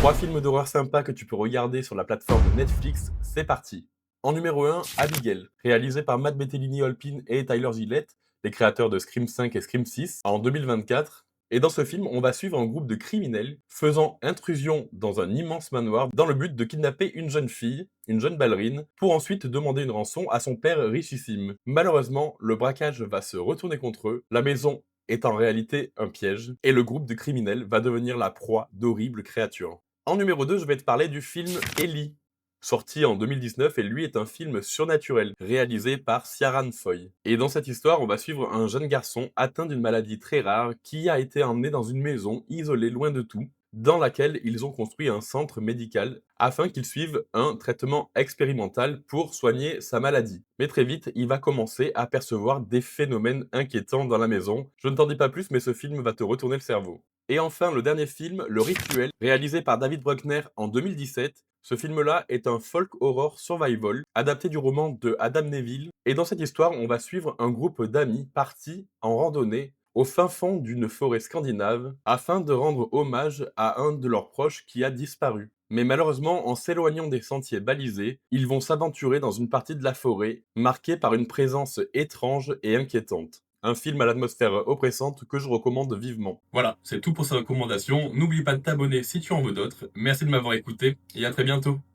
3 films d'horreur sympas que tu peux regarder sur la plateforme Netflix, c'est parti. En numéro 1, Abigail, réalisé par Matt Bettinelli-Olpin et Tyler Gillett, les créateurs de Scream 5 et Scream 6, en 2024. Et dans ce film, on va suivre un groupe de criminels faisant intrusion dans un immense manoir dans le but de kidnapper une jeune fille, une jeune ballerine, pour ensuite demander une rançon à son père richissime. Malheureusement, le braquage va se retourner contre eux, la maison est en réalité un piège, et le groupe de criminels va devenir la proie d'horribles créatures. En numéro 2, je vais te parler du film Ellie, sorti en 2019, et lui est un film surnaturel, réalisé par Ciaran Foy. Et dans cette histoire, on va suivre un jeune garçon atteint d'une maladie très rare qui a été emmené dans une maison isolée loin de tout, dans laquelle ils ont construit un centre médical afin qu'il suive un traitement expérimental pour soigner sa maladie. Mais très vite, il va commencer à percevoir des phénomènes inquiétants dans la maison. Je ne t'en dis pas plus, mais ce film va te retourner le cerveau. Et enfin, le dernier film, Le Rituel, réalisé par David Bruckner en 2017. Ce film-là est un folk horror survival, adapté du roman de Adam Neville. Et dans cette histoire, on va suivre un groupe d'amis partis en randonnée au fin fond d'une forêt scandinave afin de rendre hommage à un de leurs proches qui a disparu. Mais malheureusement, en s'éloignant des sentiers balisés, ils vont s'aventurer dans une partie de la forêt marquée par une présence étrange et inquiétante. Un film à l'atmosphère oppressante que je recommande vivement. Voilà, c'est tout pour ces recommandations. N'oublie pas de t'abonner si tu en veux d'autres. Merci de m'avoir écouté et à très bientôt.